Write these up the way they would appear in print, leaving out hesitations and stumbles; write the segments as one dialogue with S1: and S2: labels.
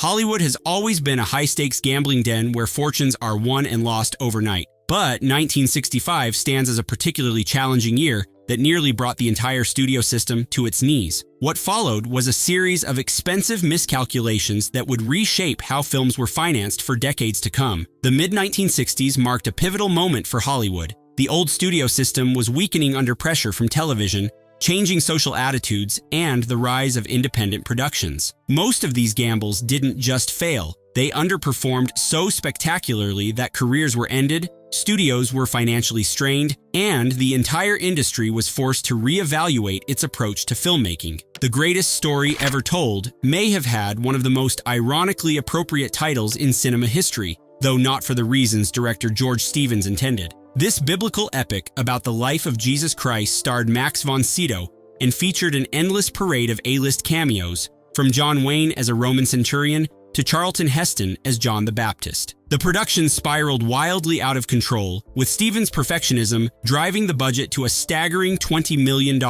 S1: Hollywood has always been a high-stakes gambling den where fortunes are won and lost overnight. But 1965 stands as a particularly challenging year that nearly brought the entire studio system to its knees. What followed was a series of expensive miscalculations that would reshape how films were financed for decades to come. The mid-1960s marked a pivotal moment for Hollywood. The old studio system was weakening under pressure from television, changing social attitudes, and the rise of independent productions. Most of these gambles didn't just fail. They underperformed so spectacularly that careers were ended, studios were financially strained, and the entire industry was forced to reevaluate its approach to filmmaking. The Greatest Story Ever Told may have had one of the most ironically appropriate titles in cinema history, though not for the reasons director George Stevens intended. This biblical epic about the life of Jesus Christ starred Max von Sydow and featured an endless parade of A-list cameos, from John Wayne as a Roman centurion to Charlton Heston as John the Baptist. The production spiraled wildly out of control, with Stevens' perfectionism driving the budget to a staggering $20 million,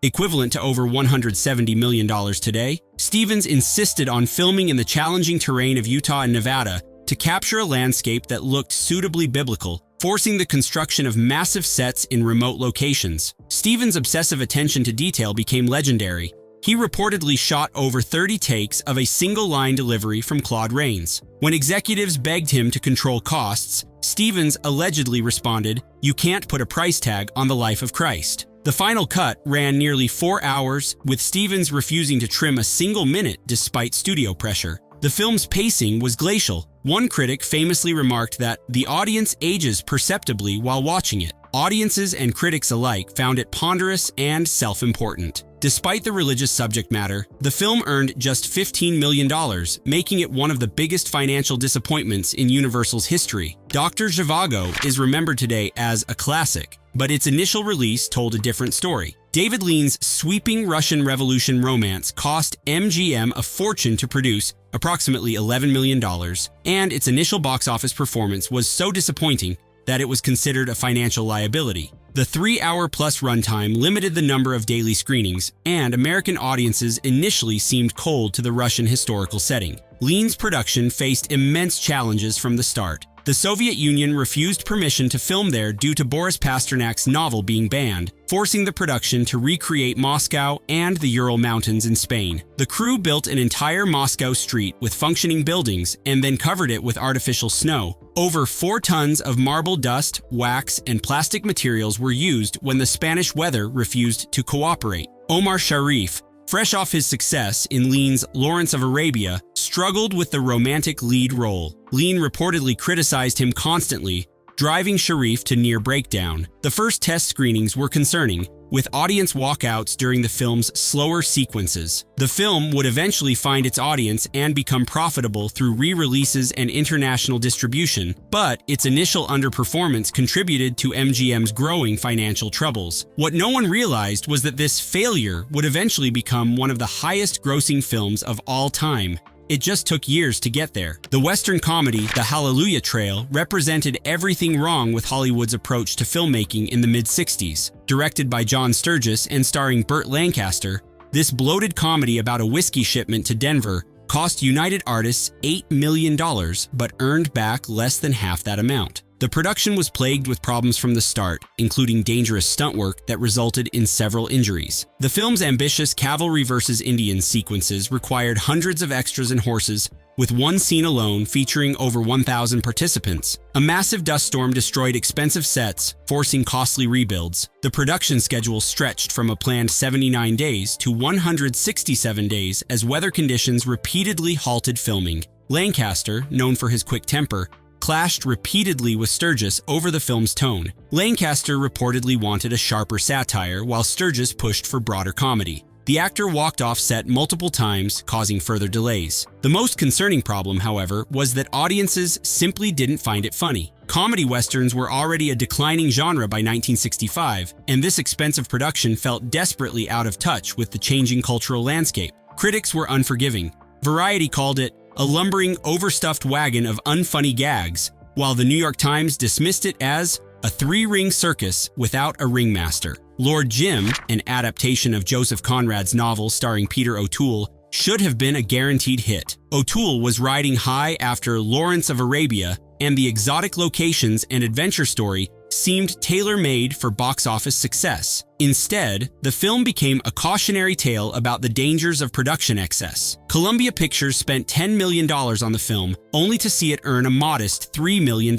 S1: equivalent to over $170 million today. Stevens insisted on filming in the challenging terrain of Utah and Nevada to capture a landscape that looked suitably biblical, forcing the construction of massive sets in remote locations. Stevens' obsessive attention to detail became legendary. He reportedly shot over 30 takes of a single-line delivery from Claude Rains. When executives begged him to control costs, Stevens allegedly responded, "You can't put a price tag on the life of Christ." The final cut ran nearly 4 hours, with Stevens refusing to trim a single minute despite studio pressure. The film's pacing was glacial. One critic famously remarked that the audience ages perceptibly while watching it. Audiences and critics alike found it ponderous and self-important. Despite the religious subject matter, the film earned just $15 million, making it one of the biggest financial disappointments in Universal's history. Dr. Zhivago is remembered today as a classic, but its initial release told a different story. David Lean's sweeping Russian Revolution romance cost MGM a fortune to produce, approximately $11 million, and its initial box office performance was so disappointing that it was considered a financial liability. The 3-hour-plus runtime limited the number of daily screenings, and American audiences initially seemed cold to the Russian historical setting. Lean's production faced immense challenges from the start. The Soviet Union refused permission to film there due to Boris Pasternak's novel being banned, forcing the production to recreate Moscow and the Ural Mountains in Spain. The crew built an entire Moscow street with functioning buildings and then covered it with artificial snow. Over 4 tons of marble dust, wax, and plastic materials were used when the Spanish weather refused to cooperate. Omar Sharif, fresh off his success in Lean's Lawrence of Arabia, struggled with the romantic lead role. Lean reportedly criticized him constantly, driving Sharif to near breakdown. The first test screenings were concerning, with audience walkouts during the film's slower sequences. The film would eventually find its audience and become profitable through re-releases and international distribution, but its initial underperformance contributed to MGM's growing financial troubles. What no one realized was that this failure would eventually become one of the highest-grossing films of all time. It just took years to get there. The Western comedy, The Hallelujah Trail, represented everything wrong with Hollywood's approach to filmmaking in the mid-60s. Directed by John Sturges and starring Burt Lancaster, this bloated comedy about a whiskey shipment to Denver cost United Artists $8 million, but earned back less than half that amount. The production was plagued with problems from the start, including dangerous stunt work that resulted in several injuries. The film's ambitious cavalry versus Indians sequences required hundreds of extras and horses, with one scene alone featuring over 1,000 participants. A massive dust storm destroyed expensive sets, forcing costly rebuilds. The production schedule stretched from a planned 79 days to 167 days as weather conditions repeatedly halted filming. Lancaster, known for his quick temper, clashed repeatedly with Sturges over the film's tone. Lancaster reportedly wanted a sharper satire, while Sturges pushed for broader comedy. The actor walked off set multiple times, causing further delays. The most concerning problem, however, was that audiences simply didn't find it funny. Comedy westerns were already a declining genre by 1965, and this expensive production felt desperately out of touch with the changing cultural landscape. Critics were unforgiving. Variety called it a lumbering, overstuffed wagon of unfunny gags, while the New York Times dismissed it as a 3-ring circus without a ringmaster. Lord Jim, an adaptation of Joseph Conrad's novel starring Peter O'Toole, should have been a guaranteed hit. O'Toole was riding high after Lawrence of Arabia, and the exotic locations and adventure story seemed tailor-made for box office success. Instead, the film became a cautionary tale about the dangers of production excess. Columbia Pictures spent $10 million on the film, only to see it earn a modest $3 million.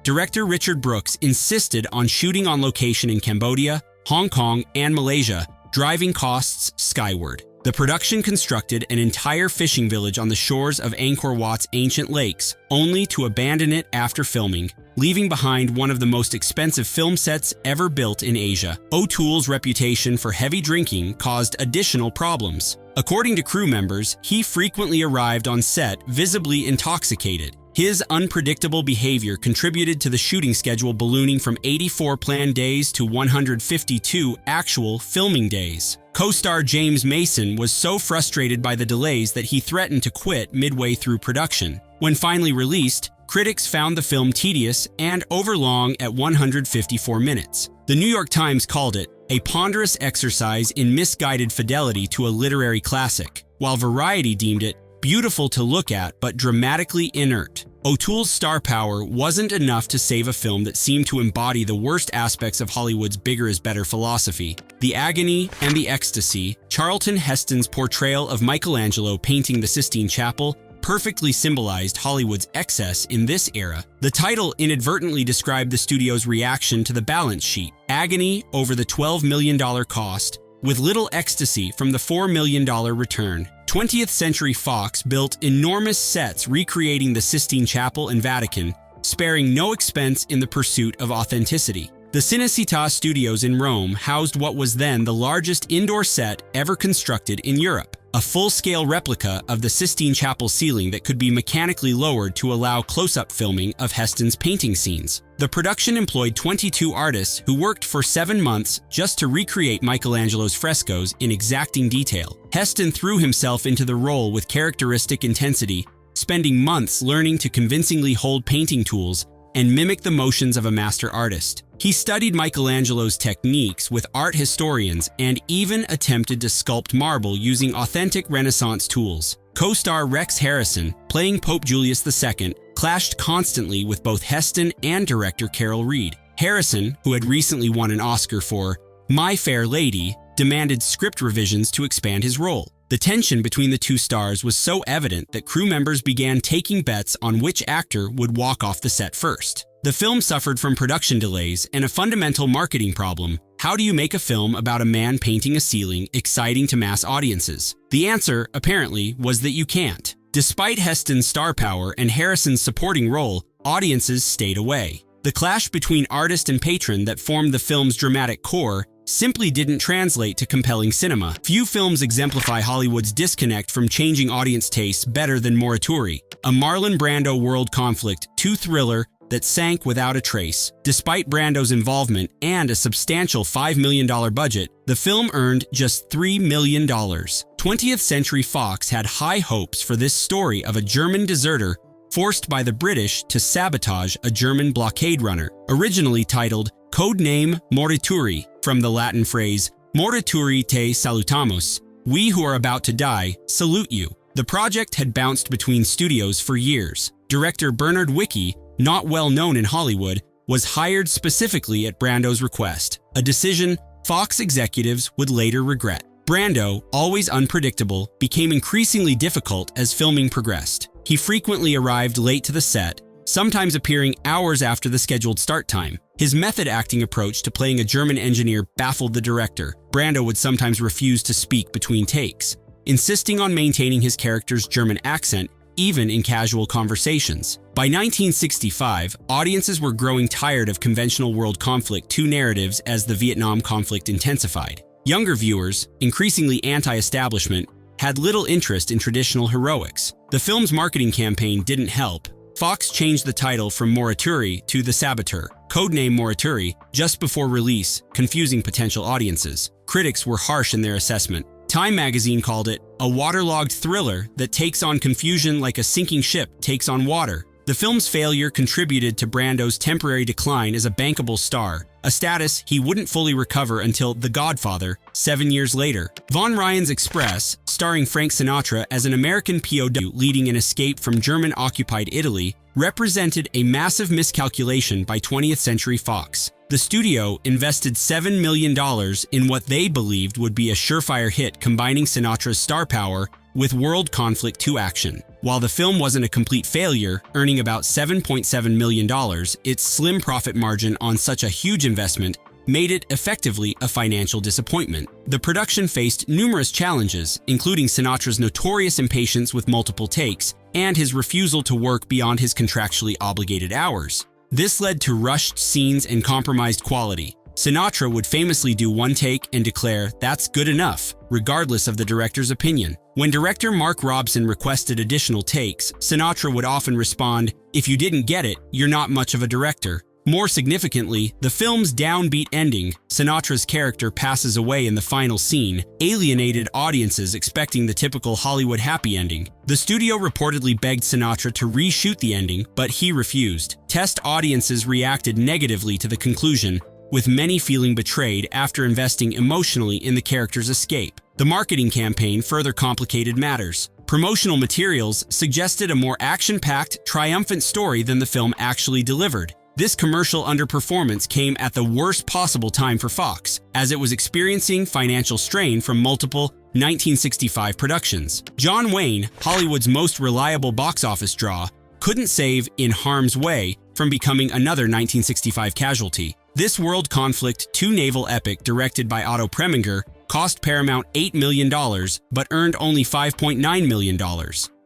S1: Director Richard Brooks insisted on shooting on location in Cambodia, Hong Kong, and Malaysia, driving costs skyward. The production constructed an entire fishing village on the shores of Angkor Wat's ancient lakes, only to abandon it after filming, leaving behind one of the most expensive film sets ever built in Asia. O'Toole's reputation for heavy drinking caused additional problems. According to crew members, he frequently arrived on set visibly intoxicated. His unpredictable behavior contributed to the shooting schedule ballooning from 84 planned days to 152 actual filming days. Co-star James Mason was so frustrated by the delays that he threatened to quit midway through production. When finally released, critics found the film tedious and overlong at 154 minutes. The New York Times called it a ponderous exercise in misguided fidelity to a literary classic, while Variety deemed it beautiful to look at but dramatically inert. O'Toole's star power wasn't enough to save a film that seemed to embody the worst aspects of Hollywood's bigger is better philosophy. The Agony and the Ecstasy, Charlton Heston's portrayal of Michelangelo painting the Sistine Chapel, perfectly symbolized Hollywood's excess in this era. The title inadvertently described the studio's reaction to the balance sheet. Agony over the $12 million cost, with little ecstasy from the $4 million return. 20th Century Fox built enormous sets recreating the Sistine Chapel and Vatican, sparing no expense in the pursuit of authenticity. The Cinecittà Studios in Rome housed what was then the largest indoor set ever constructed in Europe, a full-scale replica of the Sistine Chapel ceiling that could be mechanically lowered to allow close-up filming of Heston's painting scenes. The production employed 22 artists who worked for 7 months just to recreate Michelangelo's frescoes in exacting detail. Heston threw himself into the role with characteristic intensity, spending months learning to convincingly hold painting tools and mimic the motions of a master artist. He studied Michelangelo's techniques with art historians and even attempted to sculpt marble using authentic Renaissance tools. Co-star Rex Harrison, playing Pope Julius II, clashed constantly with both Heston and director Carol Reed. Harrison, who had recently won an Oscar for My Fair Lady, demanded script revisions to expand his role. The tension between the two stars was so evident that crew members began taking bets on which actor would walk off the set first. The film suffered from production delays and a fundamental marketing problem. How do you make a film about a man painting a ceiling exciting to mass audiences? The answer, apparently, was that you can't. Despite Heston's star power and Harrison's supporting role, audiences stayed away. The clash between artist and patron that formed the film's dramatic core simply didn't translate to compelling cinema. Few films exemplify Hollywood's disconnect from changing audience tastes better than Morituri, a Marlon Brando world conflict II thriller that sank without a trace. Despite Brando's involvement and a substantial $5 million budget, the film earned just $3 million. 20th Century Fox had high hopes for this story of a German deserter forced by the British to sabotage a German blockade runner, originally titled Codename Morituri, from the Latin phrase Morituri te salutamos, we who are about to die salute you. The project had bounced between studios for years. Director Bernard Wicki, not well known in Hollywood, was hired specifically at Brando's request, a decision Fox executives would later regret. Brando, always unpredictable, became increasingly difficult as filming progressed. He frequently arrived late to the set, sometimes appearing hours after the scheduled start time. His method acting approach to playing a German engineer baffled the director. Brando would sometimes refuse to speak between takes, insisting on maintaining his character's German accent even in casual conversations. By 1965, audiences were growing tired of conventional world conflict II narratives as the Vietnam conflict intensified. Younger viewers, increasingly anti-establishment, had little interest in traditional heroics. The film's marketing campaign didn't help. Fox changed the title from Morituri to The Saboteur, codename Morituri, just before release, confusing potential audiences. Critics were harsh in their assessment. Time magazine called it a waterlogged thriller that takes on confusion like a sinking ship takes on water. The film's failure contributed to Brando's temporary decline as a bankable star, a status he wouldn't fully recover until The Godfather 7 years later. Von Ryan's Express, starring Frank Sinatra as an American POW leading an escape from German-occupied Italy, represented a massive miscalculation by 20th Century Fox. The studio invested $7 million in what they believed would be a surefire hit combining Sinatra's star power with world conflict to action. While the film wasn't a complete failure, earning about $7.7 million, its slim profit margin on such a huge investment made it effectively a financial disappointment. The production faced numerous challenges, including Sinatra's notorious impatience with multiple takes and his refusal to work beyond his contractually obligated hours. This led to rushed scenes and compromised quality. Sinatra would famously do one take and declare, "That's good enough," regardless of the director's opinion. When director Mark Robson requested additional takes, Sinatra would often respond, "If you didn't get it, you're not much of a director." More significantly, the film's downbeat ending, Sinatra's character passes away in the final scene, alienated audiences expecting the typical Hollywood happy ending. The studio reportedly begged Sinatra to reshoot the ending, but he refused. Test audiences reacted negatively to the conclusion, with many feeling betrayed after investing emotionally in the character's escape. The marketing campaign further complicated matters. Promotional materials suggested a more action-packed, triumphant story than the film actually delivered. This commercial underperformance came at the worst possible time for Fox, as it was experiencing financial strain from multiple 1965 productions. John Wayne, Hollywood's most reliable box office draw, couldn't save In Harm's Way from becoming another 1965 casualty. This world conflict two-naval epic directed by Otto Preminger cost Paramount $8 million, but earned only $5.9 million.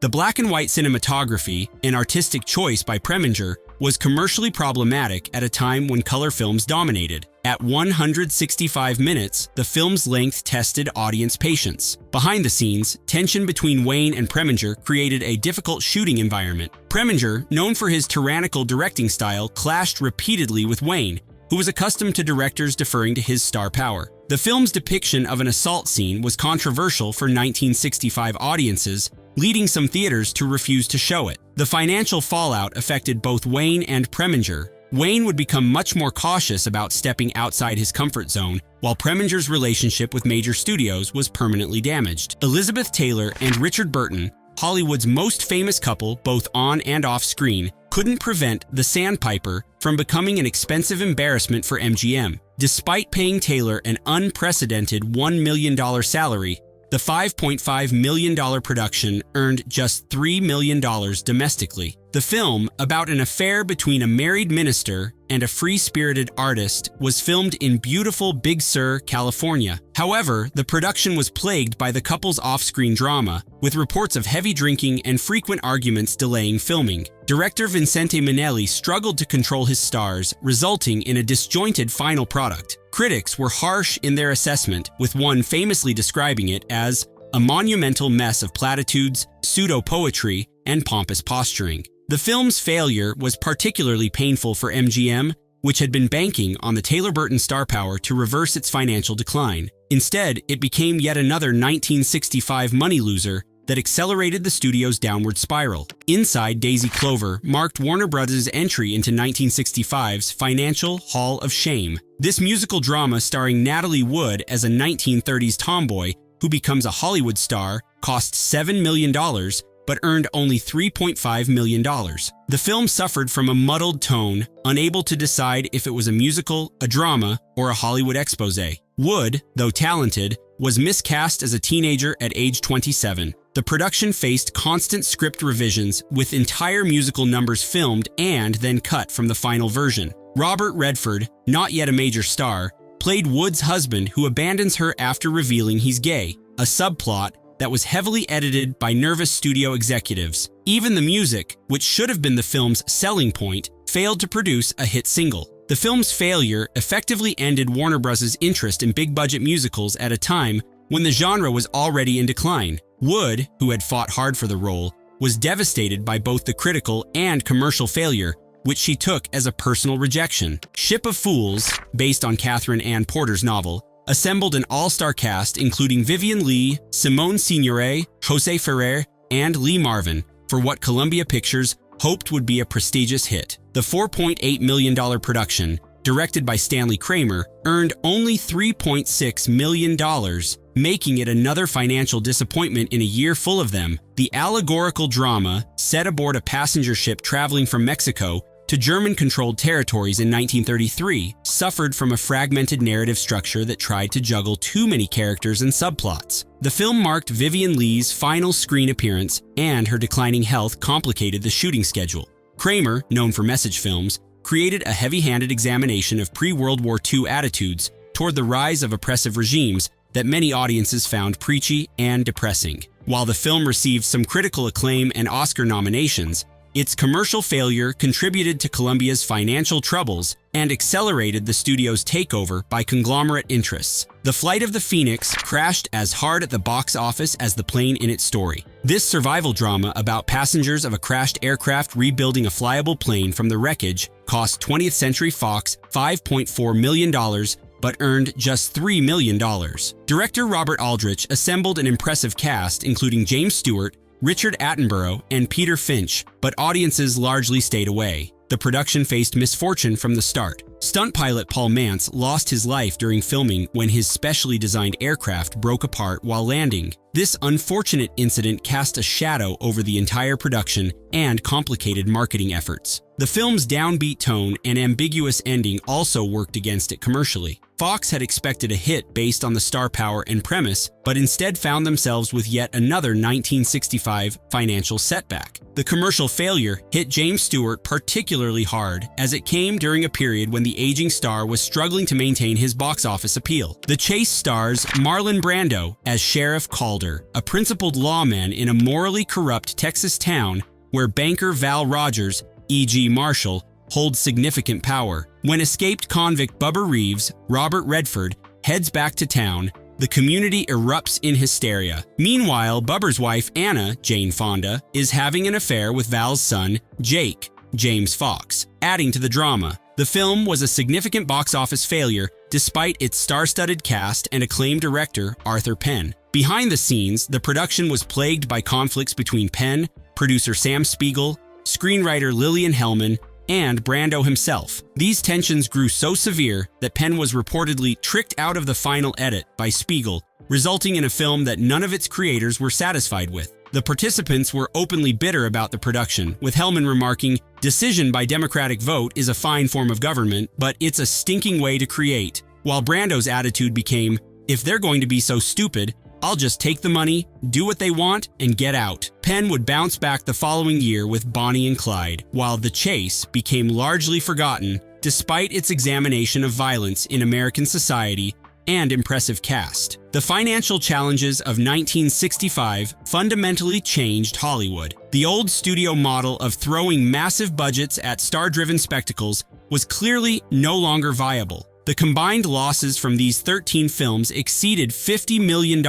S1: The black and white cinematography, an artistic choice by Preminger, was commercially problematic at a time when color films dominated. At 165 minutes, the film's length tested audience patience. Behind the scenes, tension between Wayne and Preminger created a difficult shooting environment. Preminger, known for his tyrannical directing style, clashed repeatedly with Wayne, who was accustomed to directors deferring to his star power. The film's depiction of an assault scene was controversial for 1965 audiences, leading some theaters to refuse to show it. The financial fallout affected both Wayne and Preminger. Wayne would become much more cautious about stepping outside his comfort zone, while Preminger's relationship with major studios was permanently damaged. Elizabeth Taylor and Richard Burton, Hollywood's most famous couple both on and off screen, couldn't prevent the Sandpiper from becoming an expensive embarrassment for MGM. Despite paying Taylor an unprecedented $1 million salary, the $5.5 million production earned just $3 million domestically. The film, about an affair between a married minister and a free-spirited artist, was filmed in beautiful Big Sur, California. However, the production was plagued by the couple's off-screen drama, with reports of heavy drinking and frequent arguments delaying filming. Director Vincente Minnelli struggled to control his stars, resulting in a disjointed final product. Critics were harsh in their assessment, with one famously describing it as a monumental mess of platitudes, pseudo-poetry, and pompous posturing. The film's failure was particularly painful for MGM, which had been banking on the Taylor Burton star power to reverse its financial decline. Instead, it became yet another 1965 money loser that accelerated the studio's downward spiral. Inside Daisy Clover marked Warner Bros.' entry into 1965's Financial Hall of Shame. This musical drama starring Natalie Wood as a 1930s tomboy who becomes a Hollywood star cost $7 million, but earned only $3.5 million. The film suffered from a muddled tone, unable to decide if it was a musical, a drama, or a Hollywood exposé. Wood, though talented, was miscast as a teenager at age 27. The production faced constant script revisions, with entire musical numbers filmed and then cut from the final version. Robert Redford, not yet a major star, played Wood's husband who abandons her after revealing he's gay, a subplot that was heavily edited by nervous studio executives. Even the music, which should have been the film's selling point, failed to produce a hit single. The film's failure effectively ended Warner Bros.' interest in big-budget musicals at a time when the genre was already in decline. Wood, who had fought hard for the role, was devastated by both the critical and commercial failure, which she took as a personal rejection. Ship of Fools, based on Catherine Ann Porter's novel, assembled an all-star cast including Vivien Leigh, Simone Signoret, Jose Ferrer, and Lee Marvin for what Columbia Pictures hoped would be a prestigious hit. The $4.8 million production, directed by Stanley Kramer, earned only $3.6 million, making it another financial disappointment in a year full of them. The allegorical drama, set aboard a passenger ship traveling from Mexico to German-controlled territories in 1933, suffered from a fragmented narrative structure that tried to juggle too many characters and subplots. The film marked Vivien Leigh's final screen appearance, and her declining health complicated the shooting schedule. Kramer, known for message films, created a heavy-handed examination of pre-World War II attitudes toward the rise of oppressive regimes that many audiences found preachy and depressing. While the film received some critical acclaim and Oscar nominations, its commercial failure contributed to Columbia's financial troubles and accelerated the studio's takeover by conglomerate interests. The Flight of the Phoenix crashed as hard at the box office as the plane in its story. This survival drama about passengers of a crashed aircraft rebuilding a flyable plane from the wreckage cost 20th Century Fox $5.4 million, but earned just $3 million. Director Robert Aldrich assembled an impressive cast, including James Stewart, Richard Attenborough, and Peter Finch, but audiences largely stayed away. The production faced misfortune from the start. Stunt pilot Paul Mance lost his life during filming when his specially designed aircraft broke apart while landing. This unfortunate incident cast a shadow over the entire production and complicated marketing efforts. The film's downbeat tone and ambiguous ending also worked against it commercially. Fox had expected a hit based on the star power and premise, but instead found themselves with yet another 1965 financial setback. The commercial failure hit James Stewart particularly hard, as it came during a period when the aging star was struggling to maintain his box office appeal. The chase stars Marlon Brando as Sheriff Calder, a principled lawman in a morally corrupt Texas town where banker Val Rogers, E.G. Marshall, holds significant power. When escaped convict Bubba Reeves, Robert Redford, heads back to town, the community erupts in hysteria. Meanwhile, Bubba's wife, Anna, Jane Fonda, is having an affair with Val's son, Jake, James Fox, adding to the drama. The film was a significant box office failure despite its star-studded cast and acclaimed director, Arthur Penn. Behind the scenes, the production was plagued by conflicts between Penn, producer Sam Spiegel, screenwriter Lillian Hellman, and Brando himself. These tensions grew so severe that Penn was reportedly tricked out of the final edit by Spiegel, resulting in a film that none of its creators were satisfied with. The participants were openly bitter about the production, with Hellman remarking, "Decision by democratic vote is a fine form of government, but it's a stinking way to create," while Brando's attitude became, "If they're going to be so stupid, I'll just take the money, do what they want, and get out." Penn would bounce back the following year with Bonnie and Clyde, while The Chase became largely forgotten despite its examination of violence in American society and impressive cast. The financial challenges of 1965 fundamentally changed Hollywood. The old studio model of throwing massive budgets at star-driven spectacles was clearly no longer viable. The combined losses from these 13 films exceeded $50 million,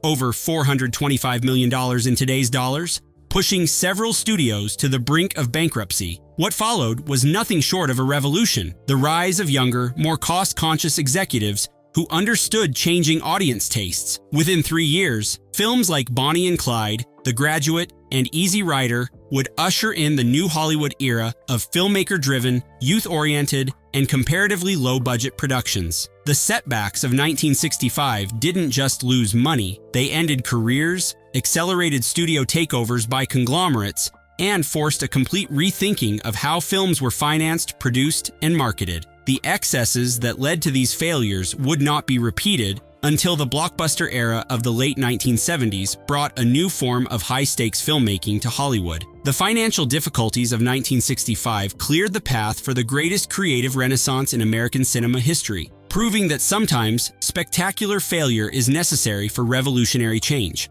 S1: over $425 million in today's dollars, pushing several studios to the brink of bankruptcy. What followed was nothing short of a revolution: the rise of younger, more cost-conscious executives who understood changing audience tastes. Within 3 years, films like Bonnie and Clyde, The Graduate, and Easy Rider would usher in the new Hollywood era of filmmaker-driven, youth-oriented, and comparatively low-budget productions. The setbacks of 1965 didn't just lose money, they ended careers, accelerated studio takeovers by conglomerates, and forced a complete rethinking of how films were financed, produced, and marketed. The excesses that led to these failures would not be repeated until the blockbuster era of the late 1970s brought a new form of high-stakes filmmaking to Hollywood. The financial difficulties of 1965 cleared the path for the greatest creative renaissance in American cinema history, proving that sometimes spectacular failure is necessary for revolutionary change.